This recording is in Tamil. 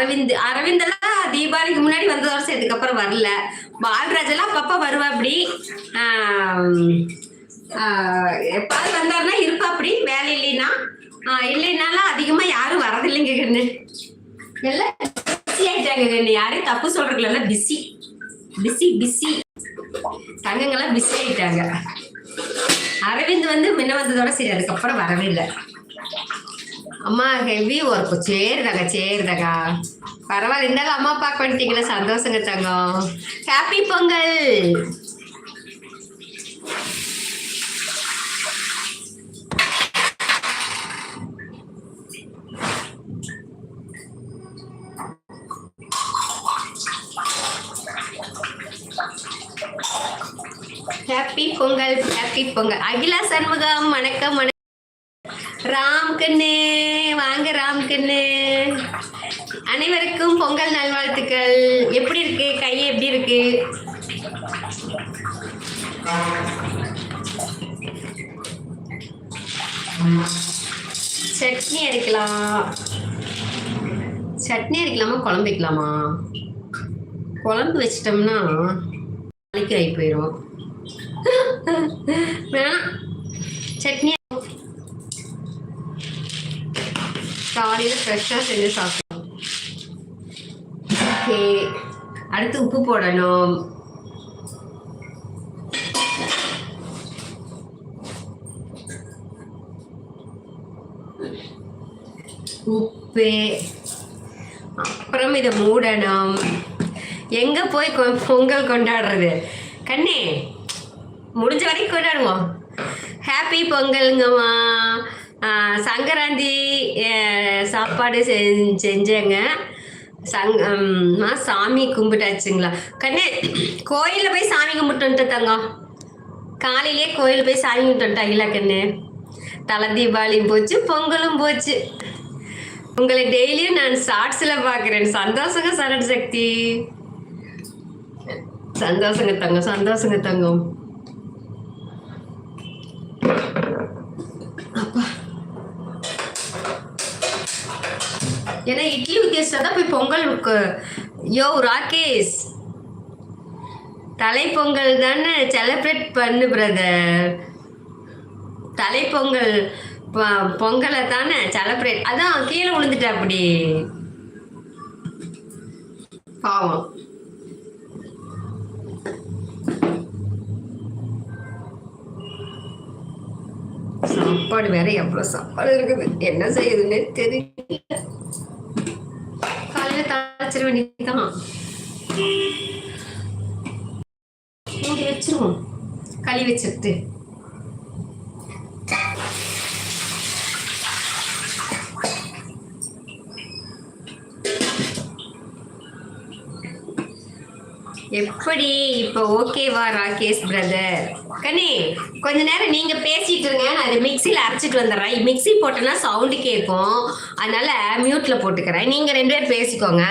அரவிந்த் எல்லாம் தீபாவளிக்கு முன்னாடி வந்ததோட சரி, இதுக்கப்புறம் வரல. பால்ராஜ் எல்லாம் அப்பப்ப வருவா அப்படி. எப்பாவது வந்தாருன்னா இருப்பா அப்படி, வேலை இல்லைன்னா. இல்லைன்னாலும் அதிகமா யாரும் வரதில்லைங்க கண்ணு. எல்லாம் பிஸி ஆயிட்டாங்க கண்ணு. யாரையும் தப்பு சொல்றதுல பிஸி பிஸி பிஸி. தங்கங்கள்லாம் பிஸி ஆயிட்டாங்க. அரவிந்த் வந்து முன்ன வந்ததோட சரி, அதுக்கப்புறம் வரவே இல்லை. அம்மா ஹெவி ஒர்க்கு. சரிதாங்க. பரவாயில்ல, இருந்தாலும் அம்மா பார்க்க பண்ணிட்டீங்களா? சந்தோஷங்க தங்கம். Happy Pongal. Happy Pongal, happy Pongal. Akila Shanmugam வணக்கம். ராம் கண்ணு வாங்க. ராம் கண்ணு, அனைவருக்கும் பொங்கல் நல்வாழ்த்துக்கள். எப்படி இருக்கு கை? எப்படி இருக்கு? சட்னி அரைக்கலாமா குழம்பு வைக்கலாமா? குழம்பு வச்சிட்டோம்னா நாளைக்கு ஆகி போயிடும். வேணாம், சட்னி காலையில் ஃப்ரெஷ்ஷாக செஞ்சு சாப்பிடணும். ஓகே, அடுத்து உப்பு போடணும். உப்பு, அப்புறம் இதை மூடணும். எங்க போய் பொங்கல் கொண்டாடுறது கண்ணே? முடிஞ்ச வரைக்கும் கொண்டாடுவோம். ஹாப்பி பொங்கலுங்கம்மா. சங்கராந்தி சாப்பாடு செஞ்சேங்க. சாமி கும்பிட்டாச்சுங்களா கண்ணே? கோயிலில் போய் சாமி கும்பிட்டு வந்துட்டு தங்கம். காலையிலே கோயிலில் போய் சாமி கும்பிட்டு வந்துட்டாங்களா கண்ணு? தலை தீபாவளியும் போச்சு, பொங்கலும் போச்சு. உங்களை டெய்லியும் நான் ஷார்ட்ஸில் பார்க்குறேன். சந்தோஷங்க சரண் சக்தி. சந்தோஷங்க தங்கம். அப்பா, ஏன்னா இட்லி ஊற்றியா தான் போய் பொங்கலுக்கு. யோ ராகேஷ், தலைப்பொங்கல் தானே செலிப்ரேட் பண்ணு பிரதர். தலைப்பொங்கல் பொங்கலை தானே செலிப்ரேட். அதான் கீழே விழுந்துட்ட அப்படி. பாவம். சாப்பாடு வேற எவ்வளவு சாப்பாடு இருக்குது, என்ன செய்யுதுன்னு தெரியல. காலையில தாளிச்சிட வேண்டியதுதான். வச்சிருவோம், களி வச்சிட்டு. எப்படி இப்போ ஓகேவா ராகேஷ் பிரதர்? கண்ணே கொஞ்ச நேரம் நீங்க பேசிட்டு இருங்க, நான் அதை மிக்சியில் அரைச்சிட்டு வந்துடுறேன். மிக்சி போட்டேன்னா சவுண்டு கேட்கும், அதனால மியூட்ல போட்டுக்கிறேன். நீங்க 2 பேரும் பேசிக்கோங்க.